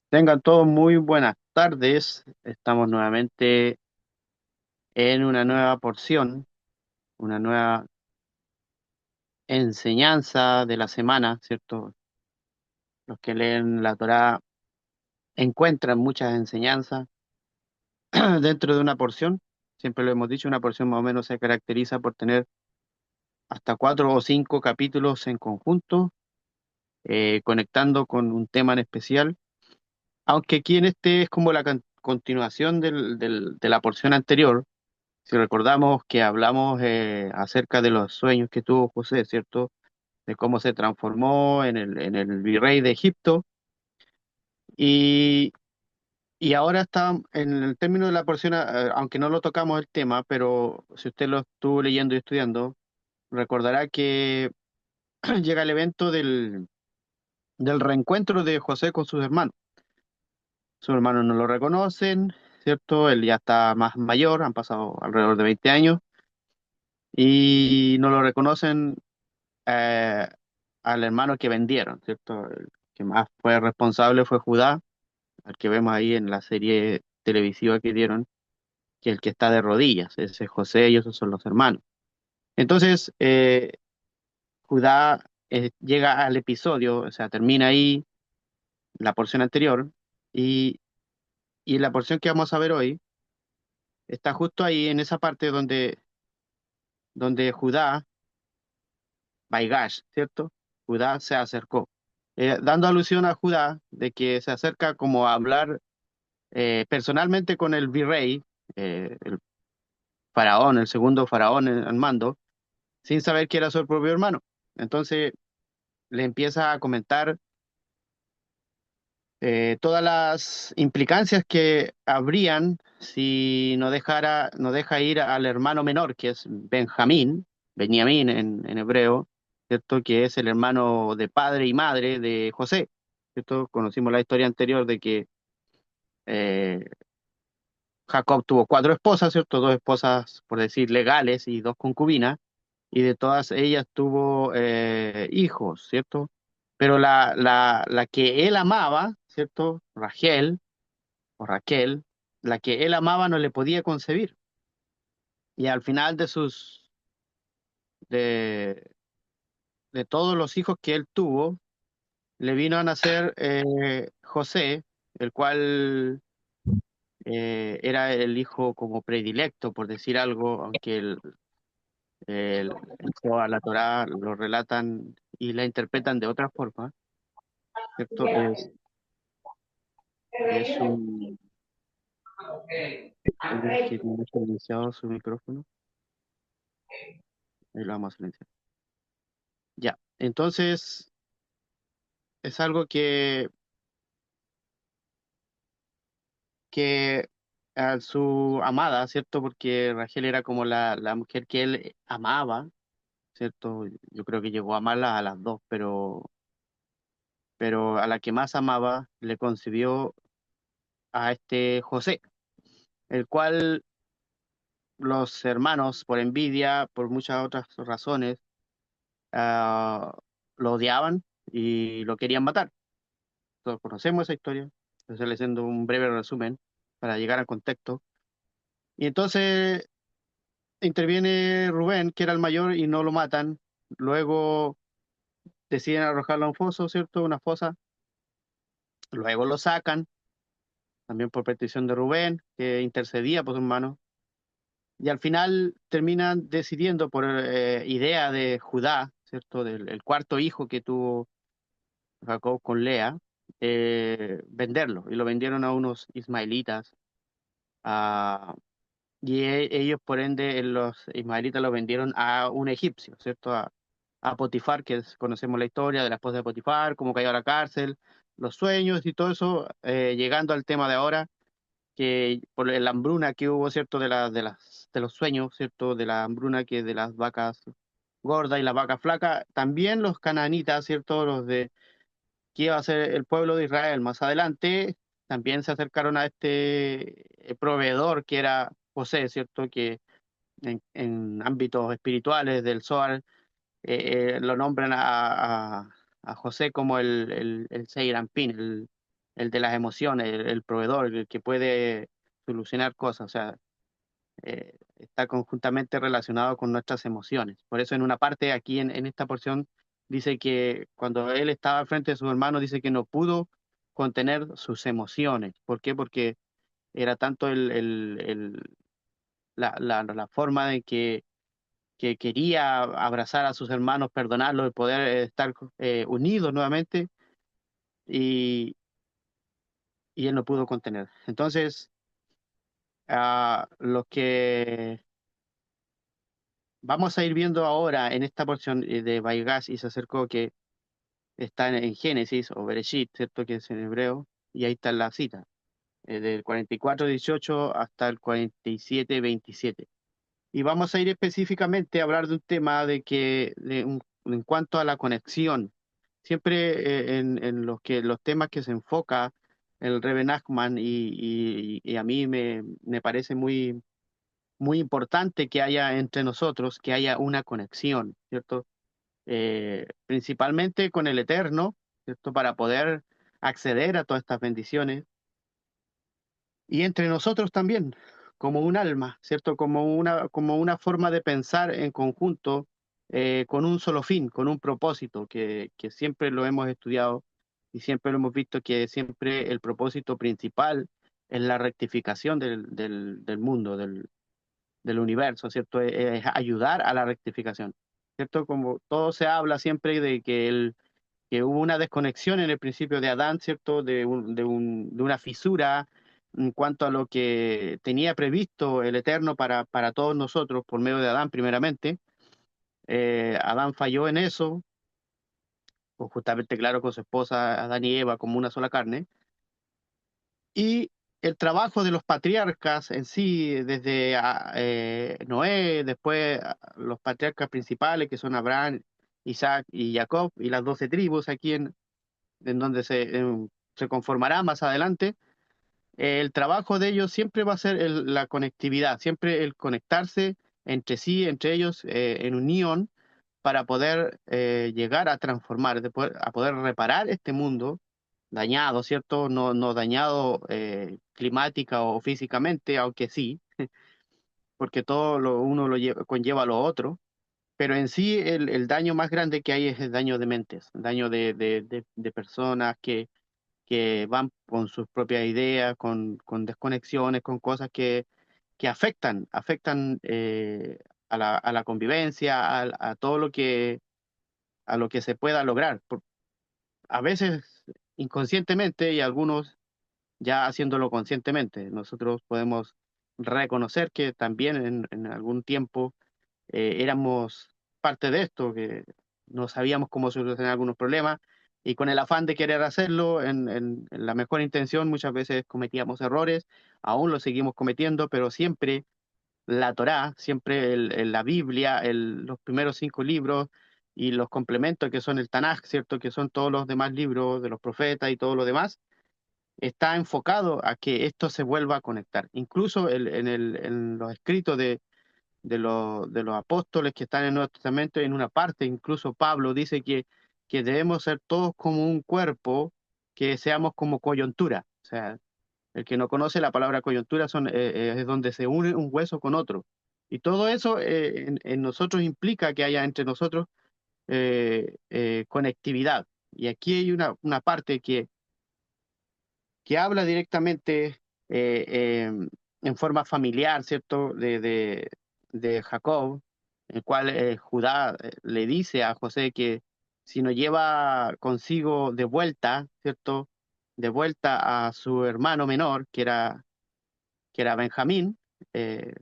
Tengan todos muy buenas tardes. Estamos nuevamente en una nueva porción, una nueva enseñanza de la semana, ¿cierto? Los que leen la Torá encuentran muchas enseñanzas dentro de una porción. Siempre lo hemos dicho, una porción más o menos se caracteriza por tener hasta 4 o 5 capítulos en conjunto, conectando con un tema en especial. Aunque aquí en este es como la continuación de la porción anterior. Si recordamos que hablamos acerca de los sueños que tuvo José, ¿cierto? De cómo se transformó en el virrey de Egipto. Y, y ahora está en el término de la porción, aunque no lo tocamos el tema, pero si usted lo estuvo leyendo y estudiando, recordará que llega el evento del reencuentro de José con sus hermanos. Sus hermanos no lo reconocen, ¿cierto? Él ya está más mayor, han pasado alrededor de 20 años, y no lo reconocen eh, al hermano que vendieron, ¿cierto? El que más fue responsable fue Judá, al que vemos ahí en la serie televisiva que dieron, que el que está de rodillas, ese es José y esos son los hermanos. Entonces, Judá llega al episodio, o sea, termina ahí la porción anterior, y, y la porción que vamos a ver hoy está justo ahí en esa parte donde Judá, Baigash, ¿cierto? Judá se acercó, dando alusión a Judá de que se acerca como a hablar personalmente con el virrey, el faraón, el segundo faraón al mando, sin saber que era su propio hermano. Entonces le empieza a comentar todas las implicancias que habrían si no deja ir al hermano menor, que es Benjamín en hebreo, ¿cierto? Que es el hermano de padre y madre de José, ¿cierto? Conocimos la historia anterior de que eh, Jacob tuvo 4 esposas, ¿cierto? 2 esposas, por decir, legales y 2 concubinas, y de todas ellas tuvo hijos, ¿cierto? Pero la que él amaba, ¿cierto? Raquel, la que él amaba no le podía concebir. Y al final de, de todos los hijos que él tuvo, le vino a nacer José, el cual era el hijo como predilecto, por decir algo, aunque toda la Torá lo relatan y la interpretan de otra forma, ¿cierto? Es un... Él es que tiene silenciado su micrófono, ahí lo vamos a silenciar. Ya, entonces es algo que a su amada, ¿cierto? Porque Rachel era como la mujer que él amaba, ¿cierto? Yo creo que llegó a amarla a las dos, pero a la que más amaba le concibió a este José, el cual los hermanos, por envidia, por muchas otras razones, ah, lo odiaban y lo querían matar. Todos conocemos esa historia, estoy haciendo un breve resumen para llegar al contexto. Y entonces interviene Rubén, que era el mayor, y no lo matan. Luego deciden arrojarlo a un foso, ¿cierto? Una fosa. Luego lo sacan, también por petición de Rubén, que intercedía por su hermano. Y al final terminan decidiendo por idea de Judá, ¿cierto? Del el cuarto hijo que tuvo Jacob con Lea, venderlo. Y lo vendieron a unos ismaelitas. ah, y ellos, por ende, los ismaelitas lo vendieron a un egipcio, ¿cierto? A Potifar, conocemos la historia de la esposa de Potifar, cómo cayó a la cárcel, los sueños y todo eso, llegando al tema de ahora, que por la hambruna que hubo, ¿cierto? De los sueños, ¿cierto? De la hambruna que de las vacas gordas y las vacas flacas, también los cananitas, ¿cierto? Los de que iba a ser el pueblo de Israel más adelante, también se acercaron a este proveedor que era José, ¿cierto? Que en ámbitos espirituales del Zohar lo nombran a José como el Seir Anpin, el de las emociones, el proveedor, el que puede solucionar cosas, o sea, está conjuntamente relacionado con nuestras emociones. Por eso en una parte aquí en esta porción dice que cuando él estaba al frente de sus hermanos, dice que no pudo contener sus emociones. ¿Por qué? Porque era tanto la forma de que quería abrazar a sus hermanos, perdonarlos y poder estar unidos nuevamente, y, y él no pudo contener. Entonces, los que vamos a ir viendo ahora en esta porción de Vaigas y se acercó, que está en Génesis o Bereshit, ¿cierto? Que es en hebreo, y ahí está la cita, del 44:18 hasta el 47:27. Y vamos a ir específicamente a hablar de un tema en cuanto a la conexión. Siempre en los temas que se enfoca el Rebbe Nachman, y a mí me parece muy importante que haya entre nosotros, que haya una conexión, ¿cierto? Principalmente con el Eterno, ¿cierto? Para poder acceder a todas estas bendiciones, y entre nosotros también, como un alma, ¿cierto? Como una forma de pensar en conjunto, con un solo fin, con un propósito, que siempre lo hemos estudiado y siempre lo hemos visto, que siempre el propósito principal es la rectificación del mundo, del universo, ¿cierto? Es ayudar a la rectificación, ¿cierto? Como todo se habla siempre de que hubo una desconexión en el principio de Adán, ¿cierto? De una fisura en cuanto a lo que tenía previsto el Eterno para todos nosotros por medio de Adán primeramente. Adán falló en eso, pues justamente, claro, con su esposa Adán y Eva como una sola carne. Y el trabajo de los patriarcas en sí, desde Noé, después los patriarcas principales, que son Abraham, Isaac y Jacob, y las 12 tribus aquí en donde se conformará más adelante. El trabajo de ellos siempre va a ser la conectividad, siempre el conectarse entre sí, entre ellos, en unión, para poder llegar a transformar, a poder reparar este mundo dañado, ¿cierto? No dañado climática o físicamente, aunque sí, porque todo uno conlleva a lo otro, pero en sí el daño más grande que hay es el daño de mentes, el daño de personas que van con sus propias ideas, con desconexiones, con cosas que afectan a la convivencia, a todo a lo que se pueda lograr. A veces inconscientemente y algunos ya haciéndolo conscientemente. Nosotros podemos reconocer que también en algún tiempo éramos parte de esto, que no sabíamos cómo solucionar algunos problemas, y con el afán de querer hacerlo en la mejor intención muchas veces cometíamos errores, aún lo seguimos cometiendo, pero siempre la Torá, siempre la Biblia, los primeros 5 libros y los complementos que son el Tanaj, ¿cierto? Que son todos los demás libros de los profetas y todo lo demás, está enfocado a que esto se vuelva a conectar. Incluso en los escritos de los apóstoles que están en el Nuevo Testamento, en una parte, incluso Pablo dice que debemos ser todos como un cuerpo, que seamos como coyuntura. O sea, el que no conoce la palabra coyuntura es donde se une un hueso con otro. Y todo eso en nosotros implica que haya entre nosotros conectividad. Y aquí hay una parte que habla directamente en forma familiar, ¿cierto? De Jacob, el cual Judá le dice a José que si no lleva consigo de vuelta, ¿cierto? De vuelta a su hermano menor, que era Benjamín, eh,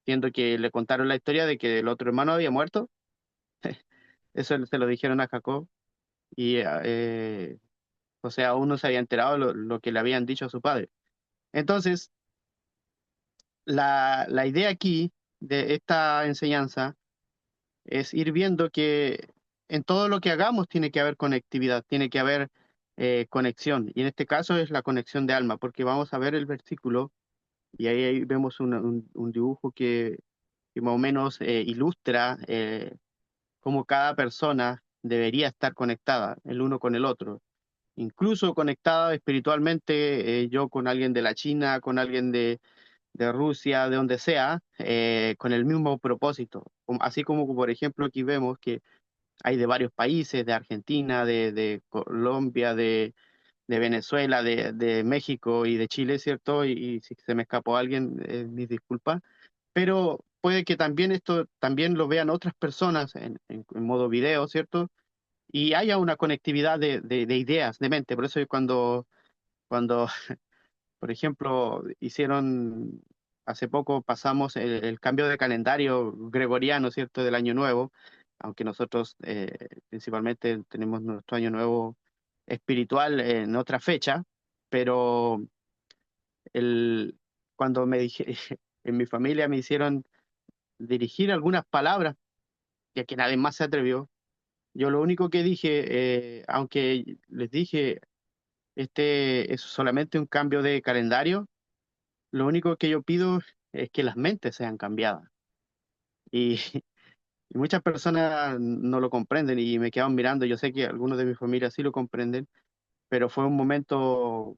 siendo que le contaron la historia de que el otro hermano había muerto. Eso se lo dijeron a Jacob, y José aún no se había enterado de lo que le habían dicho a su padre. Entonces, la idea aquí de esta enseñanza es ir viendo que en todo lo que hagamos tiene que haber conectividad, tiene que haber conexión. Y en este caso es la conexión de alma, porque vamos a ver el versículo y ahí vemos un dibujo que más o menos ilustra cómo cada persona debería estar conectada el uno con el otro. incluso conectada espiritualmente, yo con alguien de la China, con alguien de Rusia, de donde sea, con el mismo propósito. Así como, por ejemplo, aquí vemos que hay de varios países, de Argentina, de Colombia, de Venezuela, de México y de Chile, ¿cierto? Y si se me escapó alguien, mis disculpas. Pero puede que también esto también lo vean otras personas en modo video, ¿cierto? Y haya una conectividad de ideas, de mente. Por eso cuando, por ejemplo, hace poco pasamos el cambio de calendario gregoriano, ¿cierto? Del año nuevo, aunque nosotros principalmente tenemos nuestro año nuevo espiritual en otra fecha, pero el, cuando me dije, en mi familia me hicieron dirigir algunas palabras, ya que nadie más se atrevió. Yo lo único que dije, aunque les dije, este es solamente un cambio de calendario, lo único que yo pido es que las mentes sean cambiadas. Y, y muchas personas no lo comprenden y me quedan mirando. Yo sé que algunos de mi familia sí lo comprenden, pero fue un momento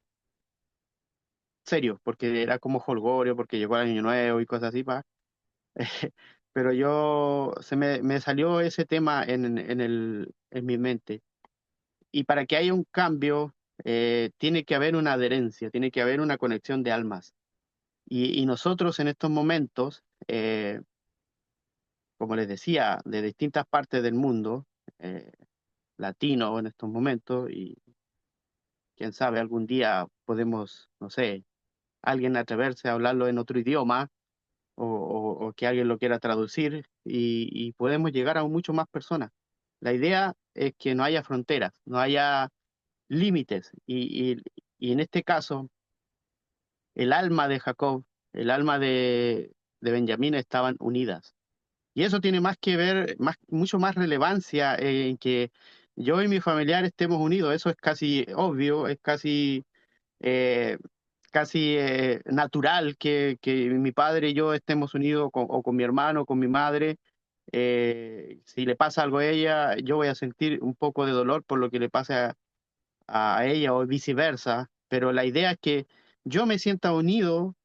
serio, porque era como jolgorio, porque llegó el año nuevo y cosas así, pa. Pero me salió ese tema en mi mente. Y para que haya un cambio, tiene que haber una adherencia, tiene que haber una conexión de almas. Y nosotros en estos momentos, como les decía, de distintas partes del mundo, eh, latino en estos momentos, y quién sabe, algún día podemos, no sé, alguien atreverse a hablarlo en otro idioma o que alguien lo quiera traducir y podemos llegar a mucho más personas. La idea es que no haya fronteras, no haya límites y en este caso el alma de Jacob, el alma de Benjamín estaban unidas. Y eso tiene más que ver, mucho más relevancia en que yo y mi familiar estemos unidos. Eso es casi obvio, es eh, casi natural que mi padre y yo estemos unidos o con mi hermano, con mi madre. Si le pasa algo a ella, yo voy a sentir un poco de dolor por lo que le pasa a ella o viceversa, pero la idea es que yo me sienta unido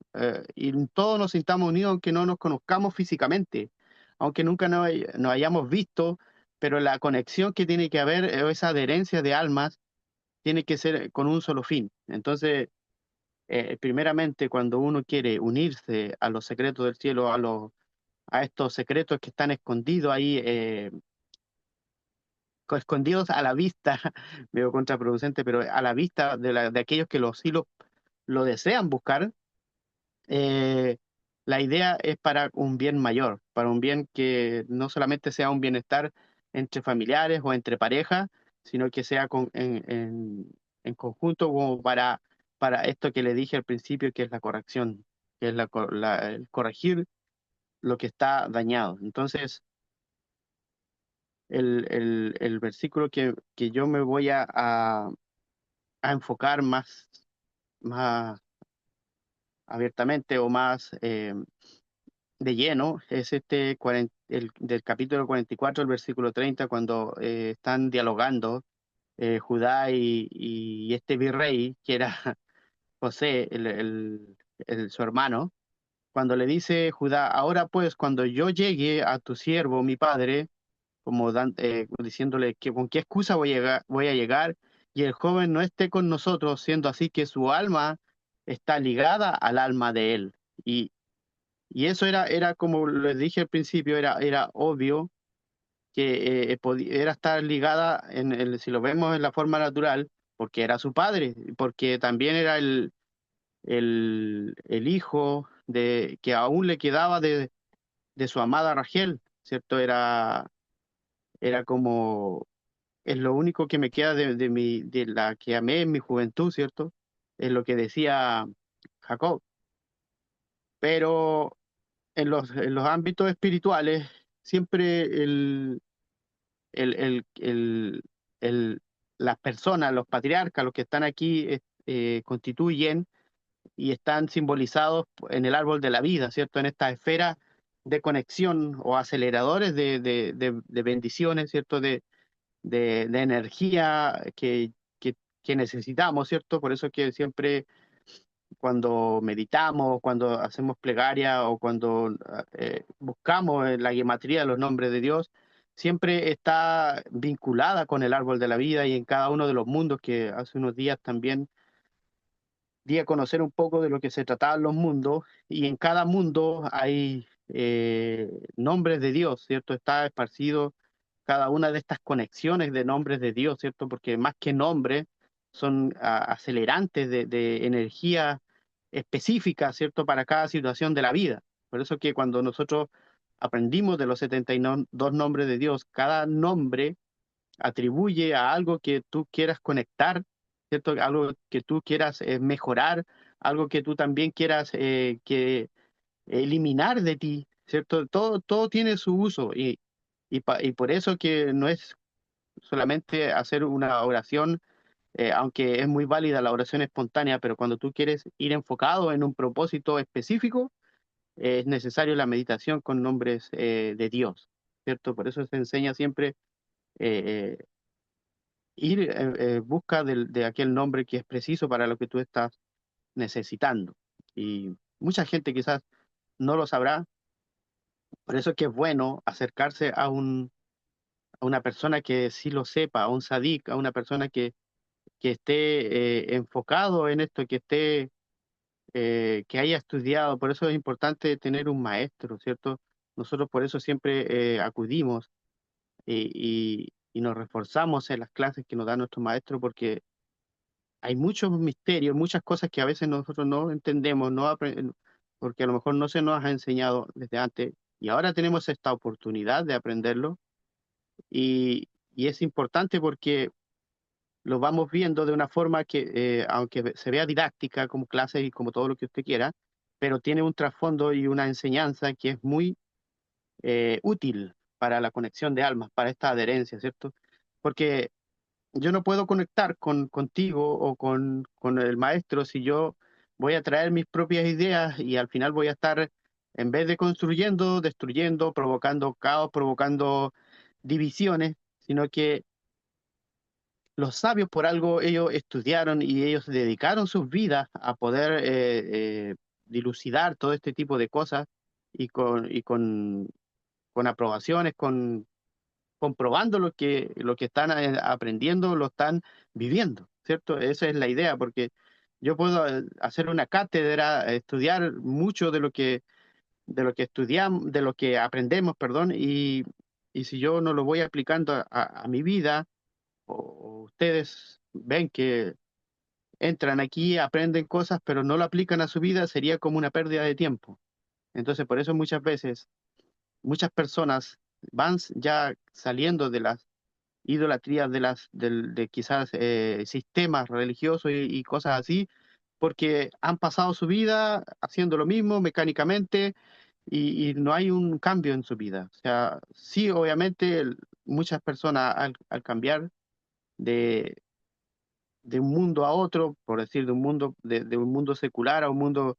y todos nos sintamos unidos aunque no nos conozcamos físicamente, aunque nunca nos hayamos visto, pero la conexión que tiene que haber, esa adherencia de almas, tiene que ser con un solo fin. Entonces, primeramente, cuando uno quiere unirse a los secretos del cielo, a estos secretos que están escondidos ahí, escondidos a la vista, medio contraproducente, pero a la vista de aquellos que sí lo desean buscar, eh, la idea es para un bien mayor, para un bien que no solamente sea un bienestar entre familiares o entre parejas, sino que sea en conjunto como para esto que le dije al principio, que es la corrección, que es el corregir lo que está dañado. Entonces, el versículo que yo me voy a enfocar más abiertamente o más de lleno es del capítulo 44, el versículo 30, cuando están dialogando Judá y este virrey, que era José, su hermano, cuando le dice Judá, ahora pues, cuando yo llegue a tu siervo, mi padre, diciéndole que con qué excusa voy a llegar y el joven no esté con nosotros, siendo así que su alma está ligada al alma de él. Y eso era como les dije al principio, era obvio que era estar ligada, si lo vemos en la forma natural, porque era su padre, porque también era el hijo que aún le quedaba de su amada Rachel, ¿cierto? Era como es lo único que me queda de la que amé en mi juventud, ¿cierto? Es lo que decía Jacob. Pero en los ámbitos espirituales, siempre el, el, el, el- las personas, los patriarcas, los que están aquí, constituyen y están simbolizados en el árbol de la vida, ¿cierto? En esta esfera de conexión o aceleradores de bendiciones, ¿cierto? De energía que necesitamos, ¿cierto? Por eso es que siempre cuando meditamos, cuando hacemos plegaria o cuando buscamos en la gematría de los nombres de Dios, siempre está vinculada con el árbol de la vida y en cada uno de los mundos que hace unos días también di a conocer un poco de lo que se trataban los mundos y en cada mundo hay nombres de Dios, ¿cierto? Está esparcido cada una de estas conexiones de nombres de Dios, ¿cierto? Porque más que nombres son acelerantes de energía específica, ¿cierto? Para cada situación de la vida. Por eso que cuando nosotros aprendimos de los 72 nombres de Dios, cada nombre atribuye a algo que tú quieras conectar, ¿cierto? Algo que tú quieras mejorar, algo que tú también quieras que eliminar de ti, ¿cierto? Todo tiene su uso y por eso que no es solamente hacer una oración, aunque es muy válida la oración espontánea, pero cuando tú quieres ir enfocado en un propósito específico, es necesario la meditación con nombres de Dios, ¿cierto? Por eso se enseña siempre eh, ir busca de aquel nombre que es preciso para lo que tú estás necesitando. Y mucha gente quizás no lo sabrá, por eso es que es bueno acercarse a una persona que sí lo sepa, a un sadik, a una persona que esté enfocado en esto, que esté, que haya estudiado. Por eso es importante tener un maestro, ¿cierto? Nosotros por eso siempre acudimos y nos reforzamos en las clases que nos da nuestro maestro, porque hay muchos misterios, muchas cosas que a veces nosotros no entendemos, porque a lo mejor no se nos ha enseñado desde antes y ahora tenemos esta oportunidad de aprenderlo y es importante porque lo vamos viendo de una forma que, aunque se vea didáctica como clase y como todo lo que usted quiera, pero tiene un trasfondo y una enseñanza que es muy útil para la conexión de almas, para esta adherencia, ¿cierto? Porque yo no puedo conectar contigo o con el maestro si yo voy a traer mis propias ideas y al final voy a estar, en vez de construyendo, destruyendo, provocando caos, provocando divisiones, sino que los sabios por algo ellos estudiaron y ellos dedicaron sus vidas a poder dilucidar todo este tipo de cosas y con aprobaciones, comprobando lo que están aprendiendo, lo están viviendo, ¿cierto? Esa es la idea, porque yo puedo hacer una cátedra, estudiar mucho de lo que estudiamos, de lo que aprendemos, perdón, y si yo no lo voy aplicando a mi vida, o ustedes ven que entran aquí, aprenden cosas, pero no lo aplican a su vida, sería como una pérdida de tiempo. Entonces, por eso muchas veces, muchas personas van ya saliendo de las idolatrías de quizás sistemas religiosos y cosas así, porque han pasado su vida haciendo lo mismo mecánicamente y no hay un cambio en su vida. O sea, sí, obviamente muchas personas al cambiar de, de un mundo a otro, por decir, de un mundo secular a un mundo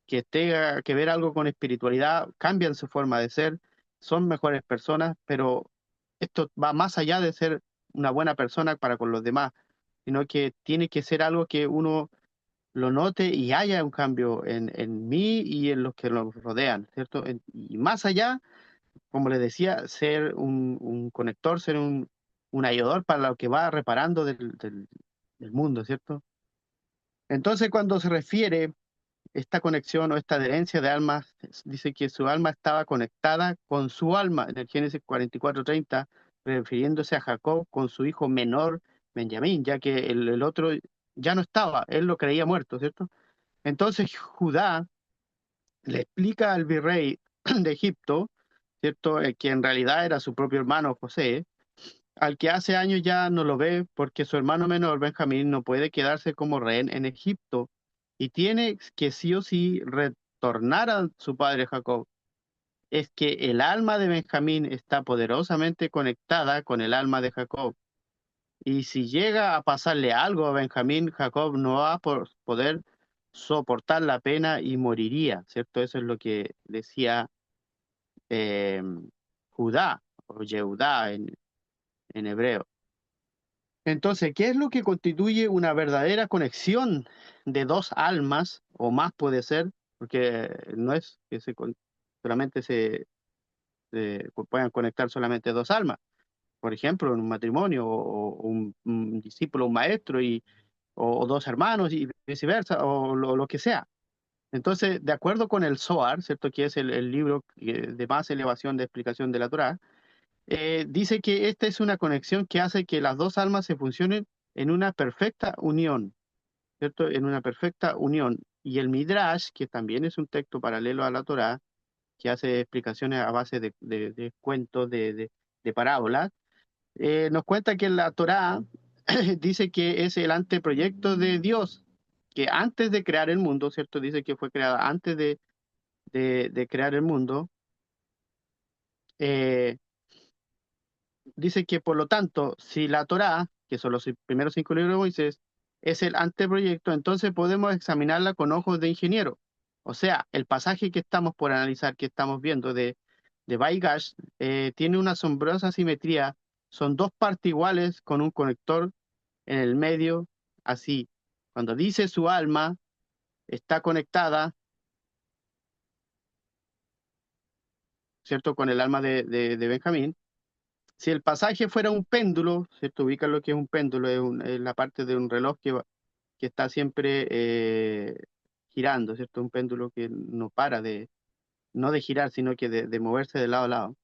que tenga que ver algo con espiritualidad, cambian su forma de ser, son mejores personas, pero esto va más allá de ser una buena persona para con los demás, sino que tiene que ser algo que uno lo note y haya un cambio en mí y en los que nos rodean, ¿cierto? Y más allá, como les decía, ser un conector, ser un ayudador para lo que va reparando del mundo, ¿cierto? Entonces, cuando se refiere esta conexión o esta adherencia de almas, dice que su alma estaba conectada con su alma, en el Génesis 44:30, refiriéndose a Jacob con su hijo menor, Benjamín, ya que el otro ya no estaba, él lo creía muerto, ¿cierto? Entonces Judá le explica al virrey de Egipto, ¿cierto? Que en realidad era su propio hermano José, al que hace años ya no lo ve porque su hermano menor, Benjamín, no puede quedarse como rehén en Egipto y tiene que sí o sí retornar a su padre Jacob. Es que el alma de Benjamín está poderosamente conectada con el alma de Jacob. Y si llega a pasarle algo a Benjamín, Jacob no va a poder soportar la pena y moriría, ¿cierto? Eso es lo que decía eh, Judá o Yehudá en hebreo. Entonces, ¿qué es lo que constituye una verdadera conexión de dos almas, o más puede ser? Porque no es que solamente se puedan conectar solamente dos almas. Por ejemplo, en un matrimonio, o un discípulo, un maestro, o dos hermanos, y viceversa, o lo que sea. Entonces, de acuerdo con el Zohar, ¿cierto? Que es el libro de más elevación de explicación de la Torá, dice que esta es una conexión que hace que las dos almas se funcionen en una perfecta unión, ¿cierto? En una perfecta unión. Y el Midrash, que también es un texto paralelo a la Torá, que hace explicaciones a base de cuentos, de parábolas, nos cuenta que la Torá dice que es el anteproyecto de Dios, que antes de crear el mundo, ¿cierto? Dice que fue creada antes de crear el mundo. eh, Dice que, por lo tanto, si la Torá, que son los primeros 5 libros de Moisés, es el anteproyecto, entonces podemos examinarla con ojos de ingeniero. O sea, el pasaje que estamos por analizar, que estamos viendo de Baigash, tiene una asombrosa simetría. Son dos partes iguales con un conector en el medio, así. Cuando dice su alma está conectada, ¿cierto? Con el alma de Benjamín. Si el pasaje fuera un péndulo, ¿cierto? Ubica lo que es un péndulo, es la parte de un reloj que está siempre girando, ¿cierto? Un péndulo que no para no de girar, sino que de moverse de lado a lado.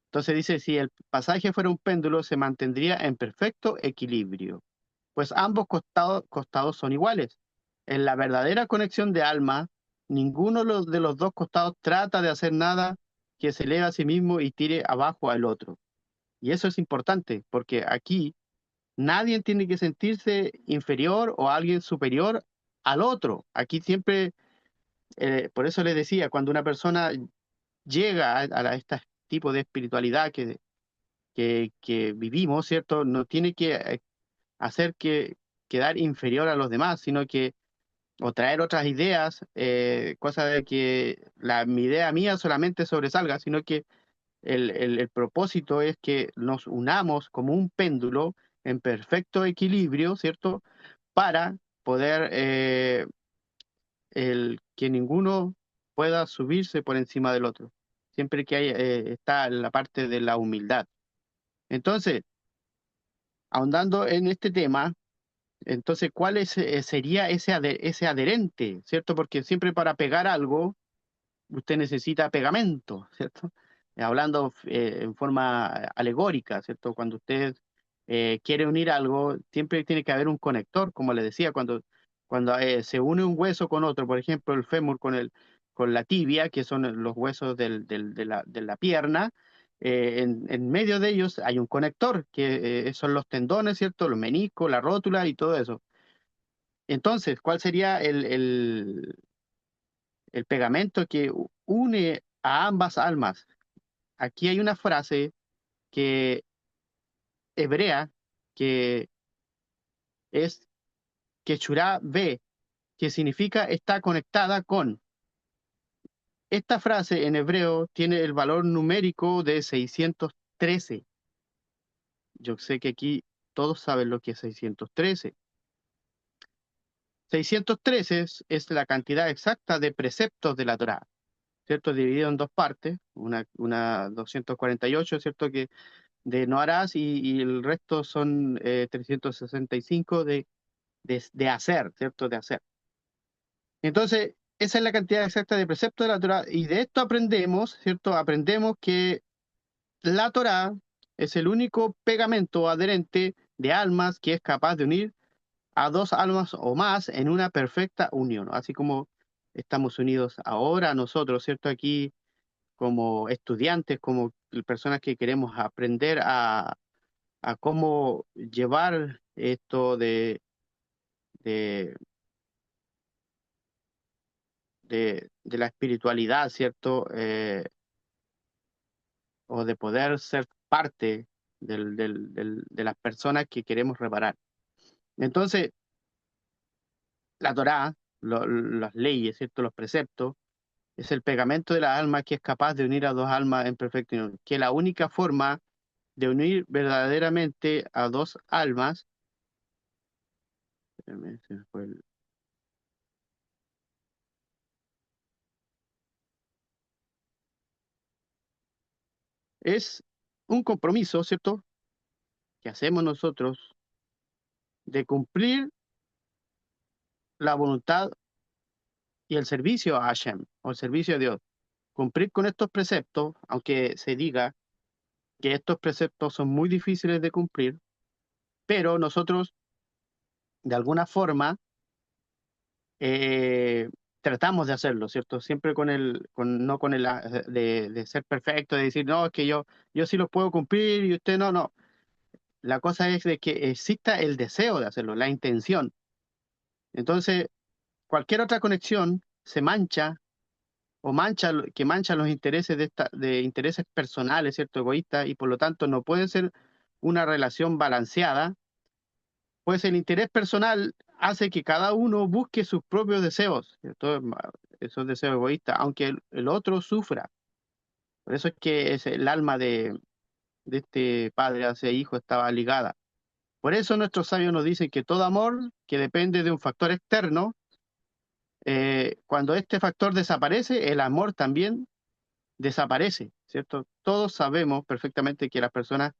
Entonces dice, si el pasaje fuera un péndulo, se mantendría en perfecto equilibrio, pues ambos costados son iguales. En la verdadera conexión de alma, ninguno de los dos costados trata de hacer nada que se eleve a sí mismo y tire abajo al otro. Y eso es importante, porque aquí nadie tiene que sentirse inferior o alguien superior al otro. Aquí siempre, por eso les decía, cuando una persona llega a este tipo de espiritualidad que vivimos, ¿cierto? No tiene que hacer que quedar inferior a los demás, sino que, o traer otras ideas, cosa de que mi idea mía solamente sobresalga, sino que el propósito es que nos unamos como un péndulo en perfecto equilibrio, ¿cierto? Para poder que ninguno pueda subirse por encima del otro, siempre que está la parte de la humildad. Entonces, ahondando en este tema, entonces, sería ese adherente, ¿cierto? Porque siempre para pegar algo, usted necesita pegamento, ¿cierto? Hablando en forma alegórica, ¿cierto? Cuando usted quiere unir algo, siempre tiene que haber un conector, como le decía, cuando se une un hueso con otro, por ejemplo, el fémur con la tibia, que son los huesos de la pierna, en medio de ellos hay un conector, que son los tendones, ¿cierto? Los meniscos, la rótula y todo eso. Entonces, ¿cuál sería el pegamento que une a ambas almas? Aquí hay una frase que hebrea, que es Kechurá Be, que significa está conectada con. Esta frase en hebreo tiene el valor numérico de 613. Yo sé que aquí todos saben lo que es 613. 613 es la cantidad exacta de preceptos de la Torá, ¿cierto? Dividido en dos partes, una 248, ¿cierto? Que de no harás, y el resto son 365 de hacer, ¿cierto? De hacer. Entonces, esa es la cantidad exacta de preceptos de la Torá, y de esto aprendemos, ¿cierto? Aprendemos que la Torá es el único pegamento adherente de almas que es capaz de unir a dos almas o más en una perfecta unión, ¿no? Así como estamos unidos ahora nosotros, ¿cierto? Aquí como estudiantes, como personas que queremos aprender a cómo llevar esto de, de la espiritualidad, ¿cierto? O de poder ser parte de las personas que queremos reparar. Entonces, la Torá, las leyes, ¿cierto? Los preceptos, es el pegamento de la alma que es capaz de unir a dos almas en perfecta unión, que la única forma de unir verdaderamente a dos almas. Espérame, se me fue es un compromiso, ¿cierto?, que hacemos nosotros de cumplir la voluntad y el servicio a Hashem, o el servicio a Dios. Cumplir con estos preceptos, aunque se diga que estos preceptos son muy difíciles de cumplir, pero nosotros, de alguna forma, eh, tratamos de hacerlo, ¿cierto? Siempre no con de ser perfecto, de decir, no, es que yo sí los puedo cumplir y usted no, no. La cosa es de que exista el deseo de hacerlo, la intención. Entonces, cualquier otra conexión se mancha o que mancha los intereses de intereses personales, ¿cierto? Egoístas, y por lo tanto no puede ser una relación balanceada, pues el interés personal hace que cada uno busque sus propios deseos, ¿cierto? Esos deseos egoístas, aunque el otro sufra. Por eso es que es el alma de este padre hacia hijo estaba ligada. Por eso nuestros sabios nos dicen que todo amor que depende de un factor externo, cuando este factor desaparece, el amor también desaparece, ¿cierto? Todos sabemos perfectamente que las personas,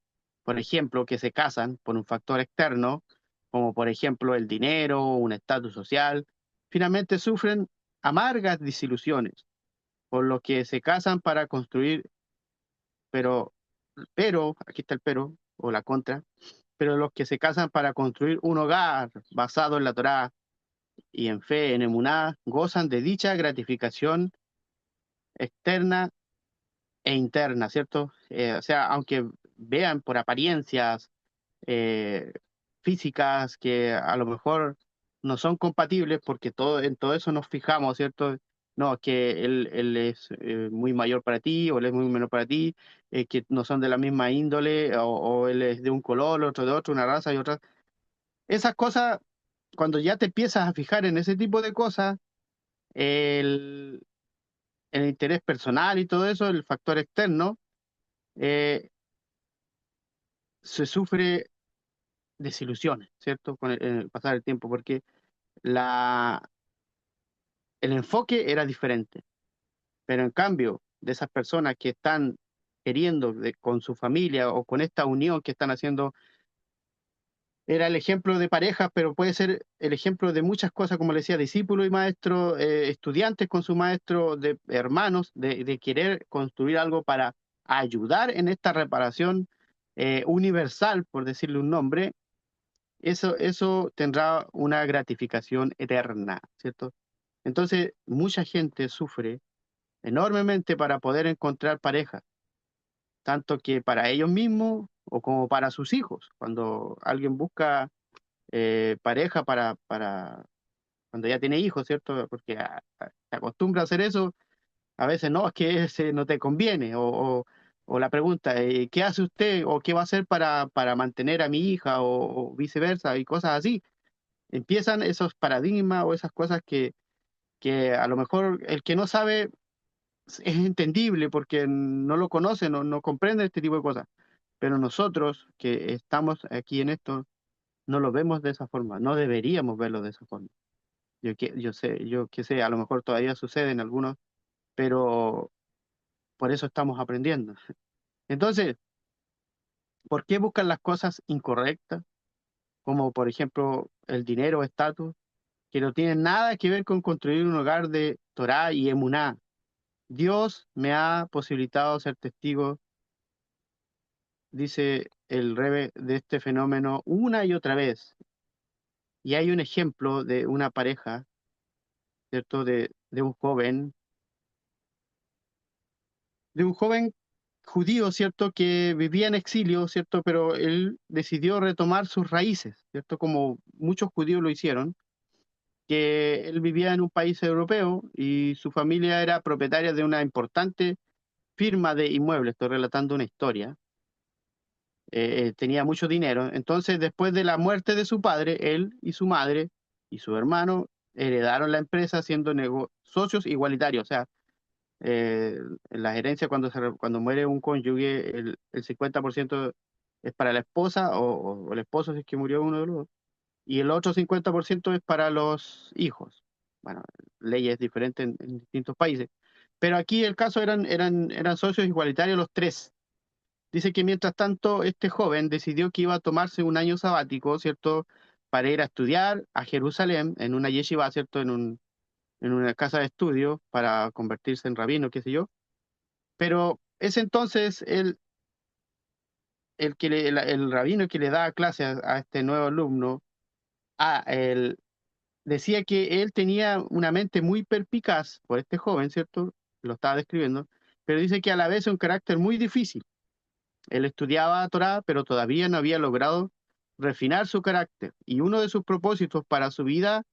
por ejemplo, que se casan por un factor externo, como por ejemplo el dinero, un estatus social, finalmente sufren amargas desilusiones, por lo que se casan para construir, pero, aquí está el pero, o la contra, pero los que se casan para construir un hogar basado en la Torá y en fe, en emuná, gozan de dicha gratificación externa e interna, ¿cierto? O sea, aunque vean por apariencias eh, físicas que a lo mejor no son compatibles, porque en todo eso nos fijamos, ¿cierto? No, que él es muy mayor para ti, o él es muy menor para ti, que no son de la misma índole, o él es de un color, otro de otro, una raza y otra. Esas cosas, cuando ya te empiezas a fijar en ese tipo de cosas, el, el interés personal y todo eso, el factor externo, eh, se sufre desilusiones, ¿cierto? Con el pasar del tiempo, porque la, el enfoque era diferente. Pero en cambio, de esas personas que están queriendo con su familia o con esta unión que están haciendo, era el ejemplo de parejas, pero puede ser el ejemplo de muchas cosas, como le decía, discípulos y maestros, estudiantes con su maestro, de hermanos, de querer construir algo para ayudar en esta reparación universal, por decirle un nombre. Eso tendrá una gratificación eterna, ¿cierto? Entonces, mucha gente sufre enormemente para poder encontrar pareja, tanto que para ellos mismos o como para sus hijos. Cuando alguien busca pareja cuando ya tiene hijos, ¿cierto? Porque se acostumbra a hacer eso, a veces no, es que ese no te conviene, o la pregunta, ¿qué hace usted o qué va a hacer para mantener a mi hija o viceversa y cosas así? Empiezan esos paradigmas o esas cosas que a lo mejor el que no sabe es entendible porque no lo conoce, no comprende este tipo de cosas. Pero nosotros que estamos aquí en esto, no lo vemos de esa forma, no deberíamos verlo de esa forma. Yo que sé, a lo mejor todavía sucede en algunos, pero por eso estamos aprendiendo. Entonces, ¿por qué buscan las cosas incorrectas? Como por ejemplo el dinero o estatus, que no tienen nada que ver con construir un hogar de Torah y Emuná. Dios me ha posibilitado ser testigo, dice el Rebe, de este fenómeno una y otra vez. Y hay un ejemplo de una pareja, ¿cierto? De un joven judío, ¿cierto? Que vivía en exilio, ¿cierto? Pero él decidió retomar sus raíces, ¿cierto? Como muchos judíos lo hicieron, que él vivía en un país europeo y su familia era propietaria de una importante firma de inmuebles. Estoy relatando una historia. Tenía mucho dinero. Entonces, después de la muerte de su padre, él y su madre y su hermano heredaron la empresa siendo socios igualitarios. O sea, Eh, en las herencias, cuando muere un cónyuge, el 50% es para la esposa o el esposo si es que murió uno de los dos, y el otro 50% es para los hijos. Bueno, leyes diferentes en distintos países. Pero aquí el caso eran socios igualitarios los tres. Dice que mientras tanto este joven decidió que iba a tomarse un año sabático, ¿cierto? Para ir a estudiar a Jerusalén, en una yeshiva, ¿cierto? En una casa de estudio, para convertirse en rabino, qué sé yo. Pero ese entonces el rabino que le da clase a este nuevo alumno, él decía que él tenía una mente muy perspicaz por este joven, ¿cierto? Lo estaba describiendo, pero dice que a la vez un carácter muy difícil. Él estudiaba Torá, pero todavía no había logrado refinar su carácter. Y uno de sus propósitos para su vida,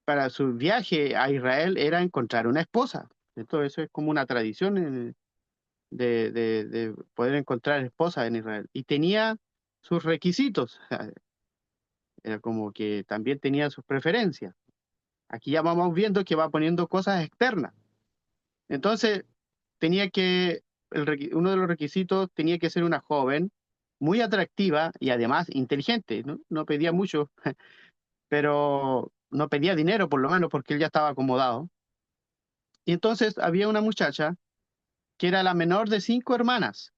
para su viaje a Israel, era encontrar una esposa. Entonces, eso es como una tradición de poder encontrar esposa en Israel. Y tenía sus requisitos, era como que también tenía sus preferencias. Aquí ya vamos viendo que va poniendo cosas externas. Entonces, tenía que, uno de los requisitos tenía que ser una joven muy atractiva y además inteligente, ¿no? No pedía mucho, pero no pedía dinero por lo menos porque él ya estaba acomodado. Y entonces había una muchacha que era la menor de 5 hermanas.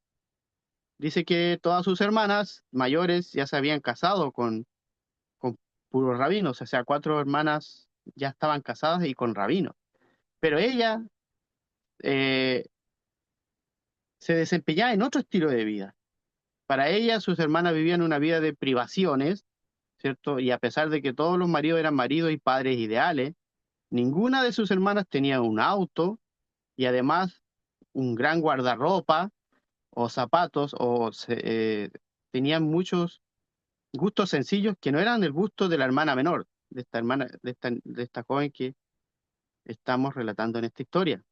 Dice que todas sus hermanas mayores ya se habían casado con puros rabinos, o sea, 4 hermanas ya estaban casadas y con rabinos. Pero ella eh, se desempeñaba en otro estilo de vida. Para ella, sus hermanas vivían una vida de privaciones, ¿cierto? Y a pesar de que todos los maridos eran maridos y padres ideales, ninguna de sus hermanas tenía un auto y además un gran guardarropa o zapatos tenían muchos gustos sencillos que no eran el gusto de la hermana menor, de esta hermana, de esta joven que estamos relatando en esta historia.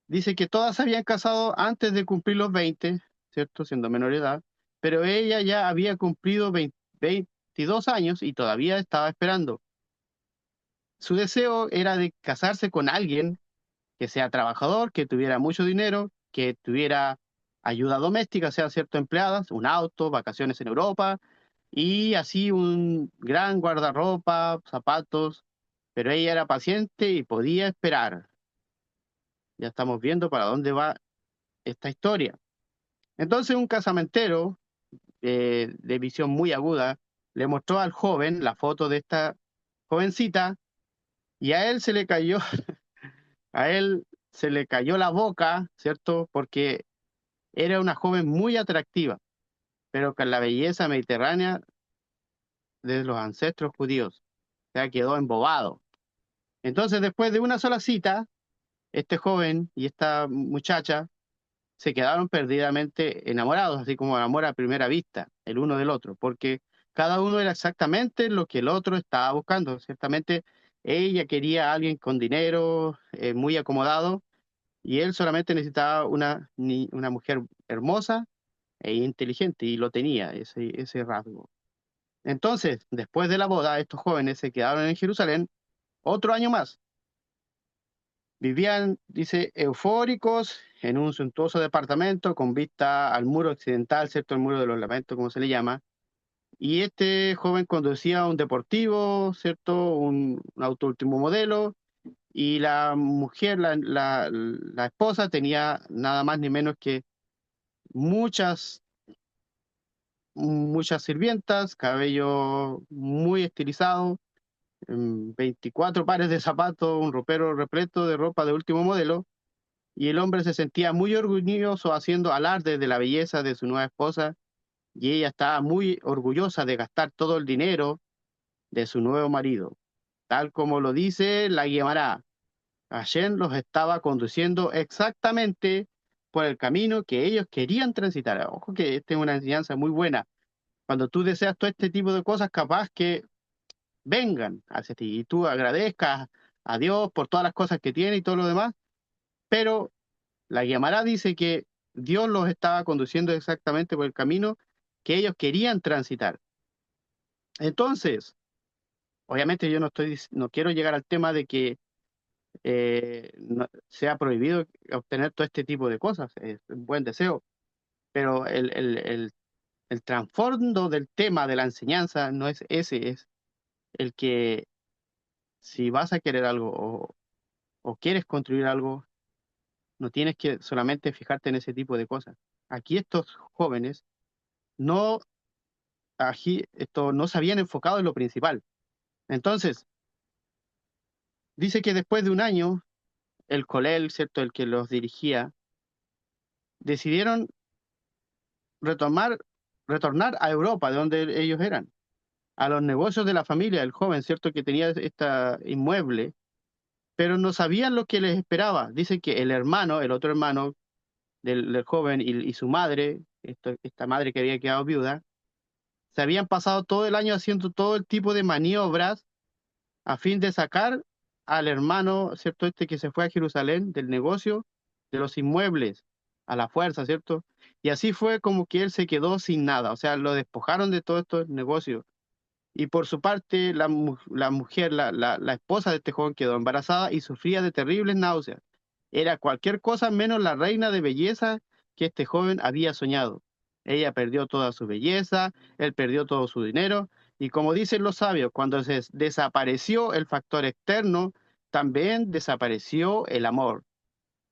Dice que todas se habían casado antes de cumplir los 20, ¿cierto? Siendo menor de edad, pero ella ya había cumplido 22 años y todavía estaba esperando. Su deseo era de casarse con alguien que sea trabajador, que tuviera mucho dinero, que tuviera ayuda doméstica, o sea, cierto, empleadas, un auto, vacaciones en Europa y así un gran guardarropa, zapatos, pero ella era paciente y podía esperar. Ya estamos viendo para dónde va esta historia. Entonces un casamentero de visión muy aguda le mostró al joven la foto de esta jovencita y a él se le cayó, a él se le cayó la boca, ¿cierto? Porque era una joven muy atractiva, pero con la belleza mediterránea de los ancestros judíos. O sea, quedó embobado. Entonces, después de una sola cita, este joven y esta muchacha se quedaron perdidamente enamorados, así como el amor a primera vista, el uno del otro, porque cada uno era exactamente lo que el otro estaba buscando. Ciertamente, ella quería a alguien con dinero, muy acomodado, y él solamente necesitaba una mujer hermosa e inteligente, y lo tenía, ese rasgo. Entonces, después de la boda, estos jóvenes se quedaron en Jerusalén otro año más. Vivían, dice, eufóricos en un suntuoso departamento con vista al muro occidental, ¿cierto? El muro de los lamentos, como se le llama. Y este joven conducía un deportivo, ¿cierto? Un auto último modelo. Y la mujer, la esposa, tenía nada más ni menos que muchas, muchas sirvientas, cabello muy estilizado, 24 pares de zapatos, un ropero repleto de ropa de último modelo. Y el hombre se sentía muy orgulloso haciendo alarde de la belleza de su nueva esposa y ella estaba muy orgullosa de gastar todo el dinero de su nuevo marido. Tal como lo dice la Guemará, Hashem los estaba conduciendo exactamente por el camino que ellos querían transitar. Ojo que esta es una enseñanza muy buena. Cuando tú deseas todo este tipo de cosas, capaz que vengan hacia ti y tú agradezcas a Dios por todas las cosas que tiene y todo lo demás, pero la Guiamará dice que Dios los estaba conduciendo exactamente por el camino que ellos querían transitar. Entonces, obviamente yo no quiero llegar al tema de que sea prohibido obtener todo este tipo de cosas. Es un buen deseo, pero el trasfondo del tema de la enseñanza no es ese, es el que si vas a querer algo o quieres construir algo, no tienes que solamente fijarte en ese tipo de cosas. Aquí estos jóvenes no, esto, no se habían enfocado en lo principal. Entonces, dice que después de un año, el Colel, ¿cierto? El que los dirigía, decidieron retomar, retornar a Europa, de donde ellos eran, a los negocios de la familia, el joven, ¿cierto? Que tenía esta inmueble, pero no sabían lo que les esperaba. Dice que el hermano, el otro hermano del joven y su madre, esta madre que había quedado viuda, se habían pasado todo el año haciendo todo el tipo de maniobras a fin de sacar al hermano, ¿cierto? Este que se fue a Jerusalén del negocio de los inmuebles a la fuerza, ¿cierto? Y así fue como que él se quedó sin nada, o sea, lo despojaron de todos estos negocios. Y por su parte, la mujer, la esposa de este joven quedó embarazada y sufría de terribles náuseas. Era cualquier cosa menos la reina de belleza que este joven había soñado. Ella perdió toda su belleza, él perdió todo su dinero, y como dicen los sabios, cuando se desapareció el factor externo, también desapareció el amor.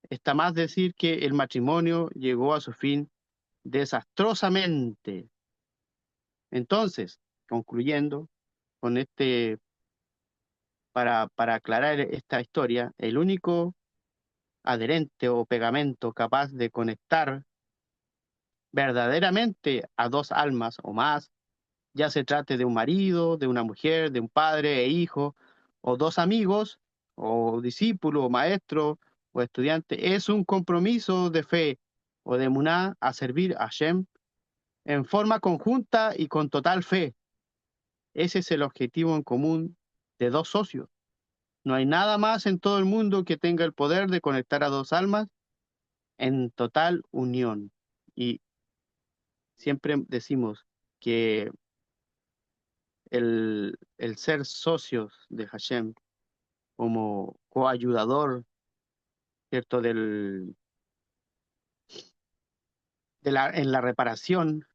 Está más decir que el matrimonio llegó a su fin desastrosamente. Entonces, concluyendo con para aclarar esta historia, el único adherente o pegamento capaz de conectar verdaderamente a dos almas o más, ya se trate de un marido, de una mujer, de un padre e hijo, o dos amigos, o discípulo, o maestro, o estudiante, es un compromiso de fe o de muná a servir a Shem en forma conjunta y con total fe. Ese es el objetivo en común de dos socios. No hay nada más en todo el mundo que tenga el poder de conectar a dos almas en total unión. Y siempre decimos que el ser socios de Hashem como coayudador, ¿cierto? En la reparación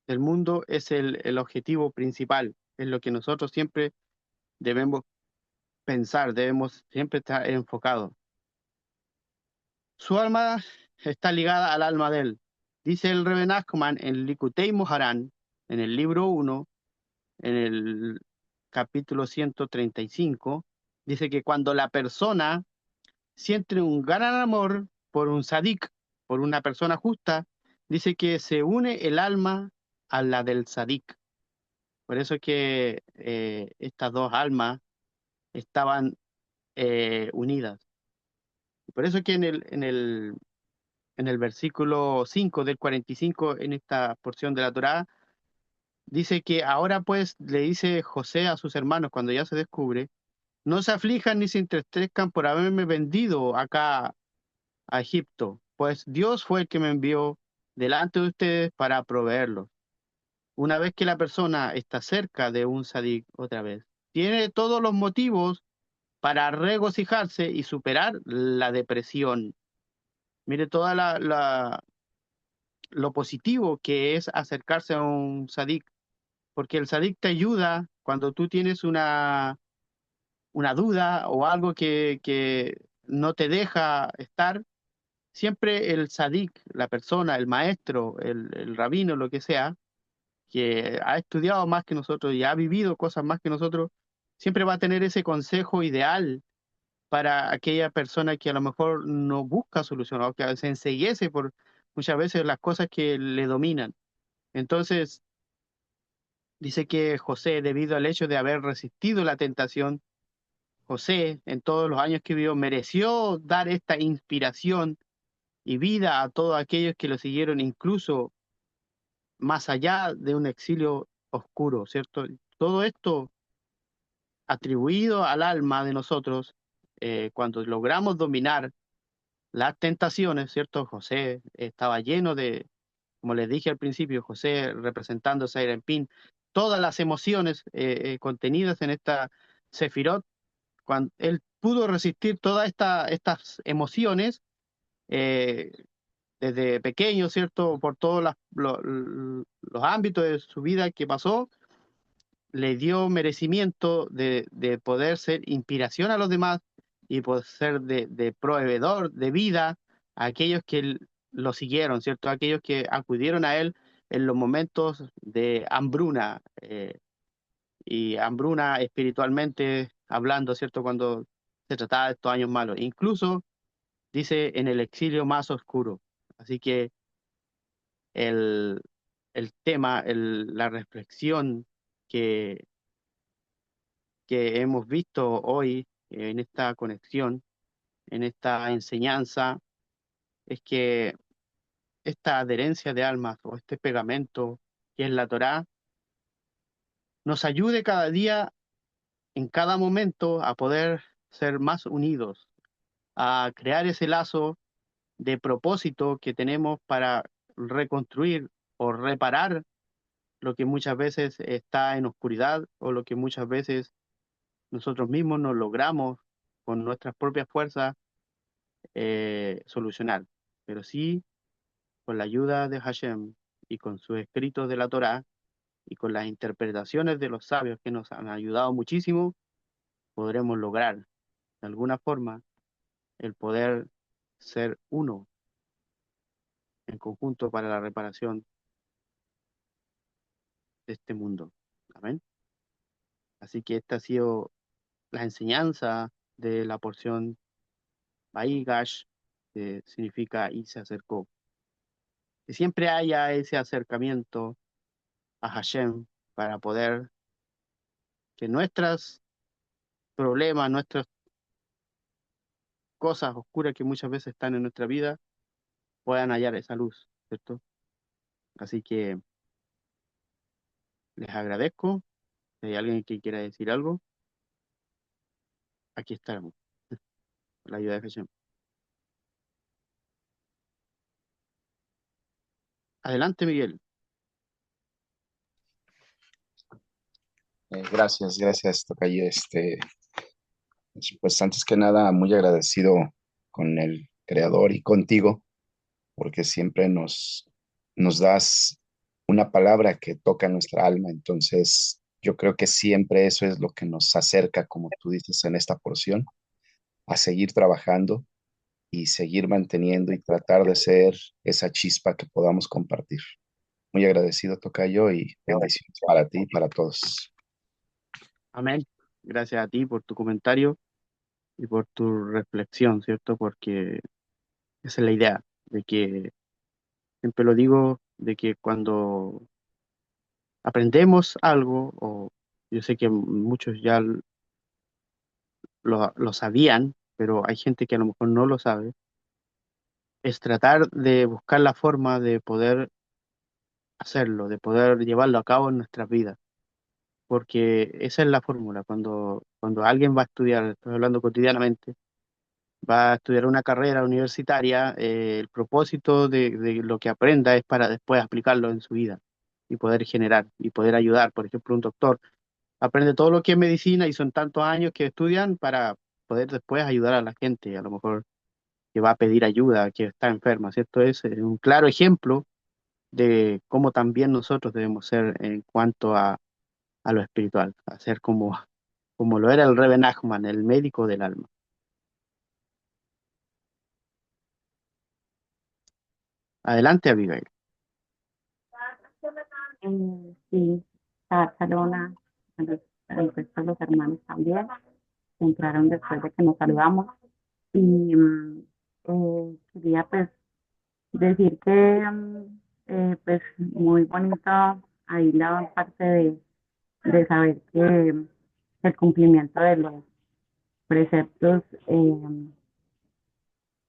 del mundo es el objetivo principal, es lo que nosotros siempre debemos pensar, debemos siempre estar enfocados. Su alma está ligada al alma de él. Dice el Rebbe Nachman en Likutei Moharan, en el libro 1, en el capítulo 135, dice que cuando la persona siente un gran amor por un sadik, por una persona justa, dice que se une el alma a la del sadik. Por eso es que estas dos almas estaban unidas. Por eso es que en el versículo 5 del 45, en esta porción de la Torá, dice que ahora pues le dice José a sus hermanos cuando ya se descubre, no se aflijan ni se entristezcan por haberme vendido acá a Egipto, pues Dios fue el que me envió delante de ustedes para proveerlos. Una vez que la persona está cerca de un sadik otra vez, tiene todos los motivos para regocijarse y superar la depresión. Mire toda lo positivo que es acercarse a un sadik, porque el sadik te ayuda cuando tú tienes una duda o algo que no te deja estar. Siempre el sadik, la persona, el maestro, el rabino, lo que sea, que ha estudiado más que nosotros y ha vivido cosas más que nosotros, siempre va a tener ese consejo ideal para aquella persona que a lo mejor no busca solución o que se enceguece por muchas veces las cosas que le dominan. Entonces, dice que José, debido al hecho de haber resistido la tentación, José, en todos los años que vivió, mereció dar esta inspiración y vida a todos aquellos que lo siguieron, incluso más allá de un exilio oscuro, ¿cierto? Todo esto atribuido al alma de nosotros, cuando logramos dominar las tentaciones, ¿cierto? José estaba lleno de, como les dije al principio, José representando a Pin, todas las emociones contenidas en esta Sefirot cuando él pudo resistir todas estas emociones eh, desde pequeño, ¿cierto? Por todos los ámbitos de su vida que pasó, le dio merecimiento de poder ser inspiración a los demás y poder ser de proveedor de vida a aquellos que lo siguieron, ¿cierto? A aquellos que acudieron a él en los momentos de hambruna, y hambruna espiritualmente hablando, ¿cierto? Cuando se trataba de estos años malos. Incluso dice en el exilio más oscuro. Así que el, el tema, la reflexión que, que hemos visto hoy en esta conexión, en esta enseñanza, es que esta adherencia de almas o este pegamento que es la Torá nos ayude cada día, en cada momento, a poder ser más unidos, a crear ese lazo de propósito que tenemos para reconstruir o reparar lo que muchas veces está en oscuridad o lo que muchas veces nosotros mismos no logramos con nuestras propias fuerzas solucionar. Pero sí, con la ayuda de Hashem y con sus escritos de la Torá y con las interpretaciones de los sabios que nos han ayudado muchísimo, podremos lograr de alguna forma el poder ser uno en conjunto para la reparación de este mundo. Amén. Así que esta ha sido la enseñanza de la porción Baigash, que significa y se acercó. Que siempre haya ese acercamiento a Hashem para poder que nuestros problemas, nuestras cosas oscuras que muchas veces están en nuestra vida puedan hallar esa luz, ¿cierto? Así que les agradezco. Si hay alguien que quiera decir algo, aquí estamos, con la ayuda de Hashem. Adelante, Miguel. Gracias, Tocayo. Pues antes que nada, muy agradecido con el creador y contigo, porque siempre nos das una palabra que toca nuestra alma. Entonces, yo creo que siempre eso es lo que nos acerca, como tú dices en esta porción, a seguir trabajando y seguir manteniendo y tratar de ser esa chispa que podamos compartir. Muy agradecido, Tocayo, y bendiciones para ti y para todos. Amén. Gracias a ti por tu comentario y por tu reflexión, ¿cierto? Porque esa es la idea, de que, siempre lo digo, de que cuando aprendemos algo, o yo sé que muchos ya lo sabían, pero hay gente que a lo mejor no lo sabe, es tratar de buscar la forma de poder hacerlo, de poder llevarlo a cabo en nuestras vidas, porque esa es la fórmula. Cuando alguien va a estudiar, estoy hablando cotidianamente, va a estudiar una carrera universitaria, el propósito de lo que aprenda es para después aplicarlo en su vida y poder generar y poder ayudar. Por ejemplo, un doctor aprende todo lo que es medicina y son tantos años que estudian para poder después ayudar a la gente, a lo mejor que va a pedir ayuda, que está enferma, ¿cierto? Es un claro ejemplo de cómo también nosotros debemos ser en cuanto a lo espiritual, a ser como lo era el Rebbe Nachman, el médico del alma. Adelante, Abigail. Sí, Barcelona, el resto de los hermanos también entraron después de que nos saludamos. Y quería pues decir que pues muy bonito ahí la parte de saber que el cumplimiento de los preceptos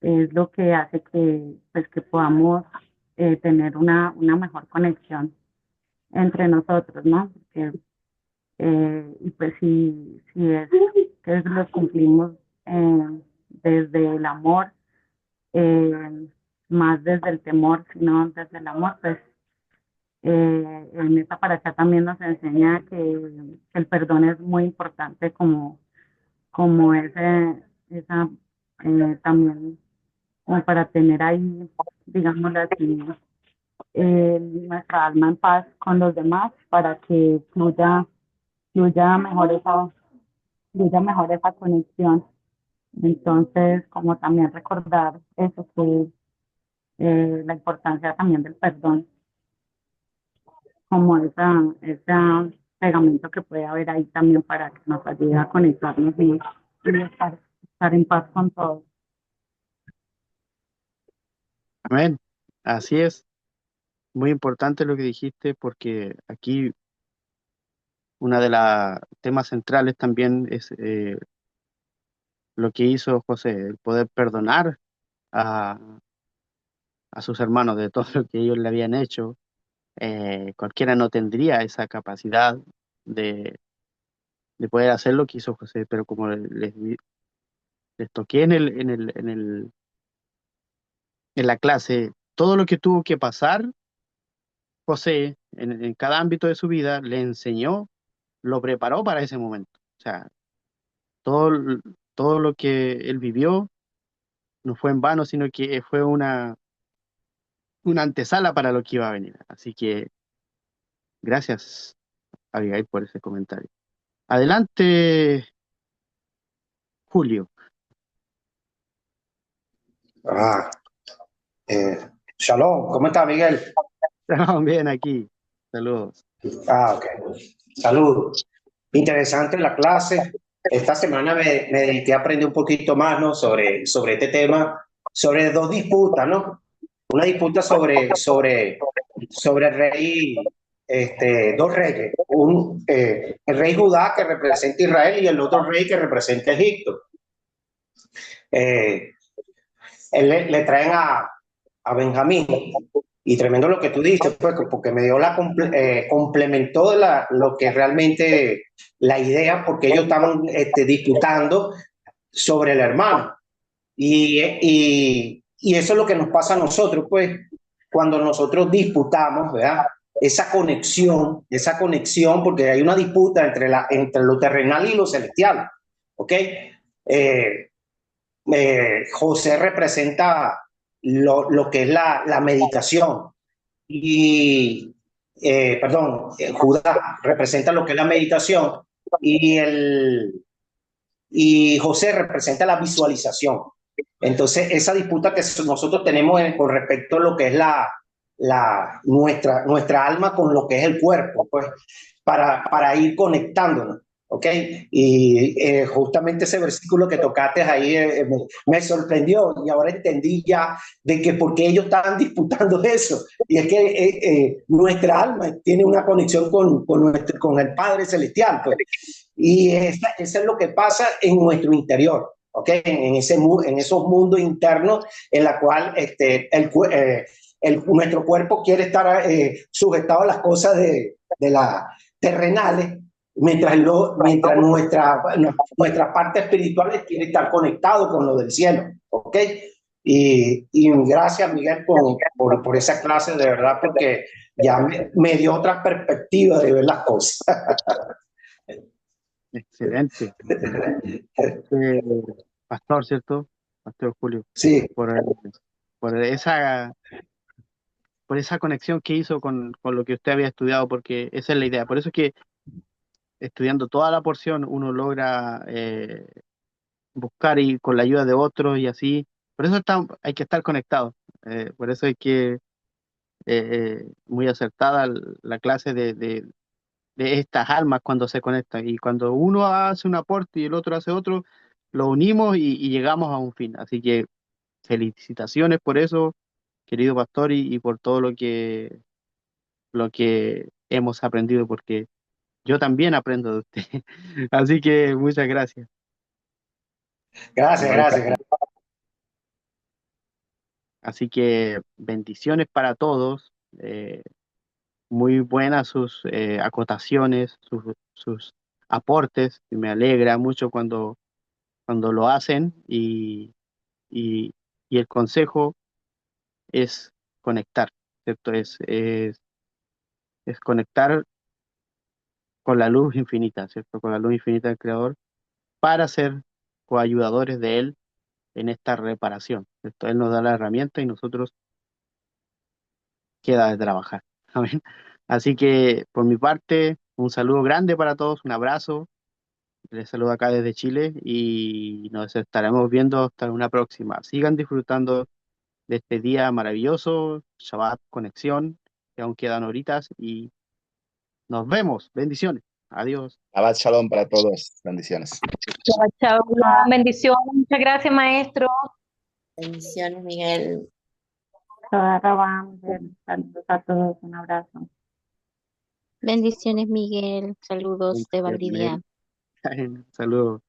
es lo que hace que pues que podamos tener una mejor conexión entre nosotros, ¿no? Porque, y pues si es que los cumplimos desde el amor, eh, más desde el temor, sino desde el amor, pues en esta para acá también nos enseña que el perdón es muy importante como como esa, también, como para tener ahí, digámoslo así, nuestra alma en paz con los demás, para que fluya mejor fluya mejor esa conexión. Entonces, como también recordar eso, que la importancia también del perdón, como ese pegamento que puede haber ahí también para que nos ayude a conectarnos y estar en paz con todos. Amén. Así es. Muy importante lo que dijiste porque aquí una de las temas centrales también es lo que hizo José, el poder perdonar a, a sus hermanos de todo lo que ellos le habían hecho. Cualquiera no tendría esa capacidad de, de poder hacer lo que hizo José, pero como les toqué en la clase, todo lo que tuvo que pasar José en cada ámbito de su vida le enseñó, lo preparó para ese momento. O sea, todo, todo lo que él vivió no fue en vano, sino que fue una antesala para lo que iba a venir. Así que gracias, Abigail, por ese comentario. Adelante, Julio. Ah, eh, Shalom, ¿cómo está Miguel? Estamos bien aquí. Saludos. Ok. Saludos. Interesante la clase. Esta semana me dediqué a aprender un poquito más, ¿no? sobre este tema, sobre dos disputas, ¿no? Una disputa sobre el rey, dos reyes. El rey Judá que representa Israel y el otro rey que representa Egipto. Eh, le traen a Benjamín. Y tremendo lo que tú dices, pues, porque me dio complementó lo que realmente la idea, porque ellos estaban disputando sobre el hermano. Y eso es lo que nos pasa a nosotros, pues, cuando nosotros disputamos, ¿verdad? Esa conexión, porque hay una disputa entre lo terrenal y lo celestial, ¿ok? Eh, José representa lo que es la meditación y, Judá representa lo que es la meditación y, y José representa la visualización. Entonces, esa disputa que nosotros tenemos con respecto a lo que es nuestra alma con lo que es el cuerpo, pues, para ir conectándonos. ¿Ok? Y justamente ese versículo que tocaste ahí me sorprendió y ahora entendí ya de que por qué ellos estaban disputando eso. Y es que nuestra alma tiene una conexión con el Padre Celestial. Pues. Y eso es lo que pasa en nuestro interior. ¿Okay? En esos mundos internos en la cual nuestro cuerpo quiere estar sujetado a las cosas de las terrenales, mientras nuestra parte espiritual quiere estar conectado con lo del cielo. ¿Ok? Y gracias, Miguel, por esa clase, de verdad, porque ya me dio otra perspectiva de ver las cosas. Excelente. Pastor, ¿cierto? Pastor Julio, Sí. por, por esa, por esa conexión que hizo con lo que usted había estudiado, porque esa es la idea. Por eso es que estudiando toda la porción uno logra buscar y con la ayuda de otros y así. Por eso hay que estar conectado. Por eso hay que muy acertada la clase de estas almas cuando se conectan. Y cuando uno hace un aporte y el otro hace otro, lo unimos y llegamos a un fin. Así que felicitaciones por eso, querido pastor, y por todo lo que hemos aprendido, porque yo también aprendo de usted. Así que muchas gracias. Gracias, gracias. Así que bendiciones para todos. Muy buenas sus acotaciones, sus aportes. Y me alegra mucho cuando lo hacen y, y el consejo es conectar, ¿cierto? Es conectar con la luz infinita, ¿cierto? Con la luz infinita del Creador para ser coayudadores de Él en esta reparación. Esto Él nos da la herramienta y nosotros queda de trabajar. Amén. Así que por mi parte, un saludo grande para todos, un abrazo. Les saludo acá desde Chile y nos estaremos viendo hasta una próxima. Sigan disfrutando de este día maravilloso, Shabbat Conexión, que aún quedan horitas y nos vemos. Bendiciones. Adiós. Shabbat Shalom para todos. Bendiciones. Chao, chao. Bendiciones. Muchas gracias, maestro. Bendiciones, Miguel. Toda Rabán, saludos a todos, un abrazo. Bendiciones, Miguel. Saludos de Valdivia. Saludos.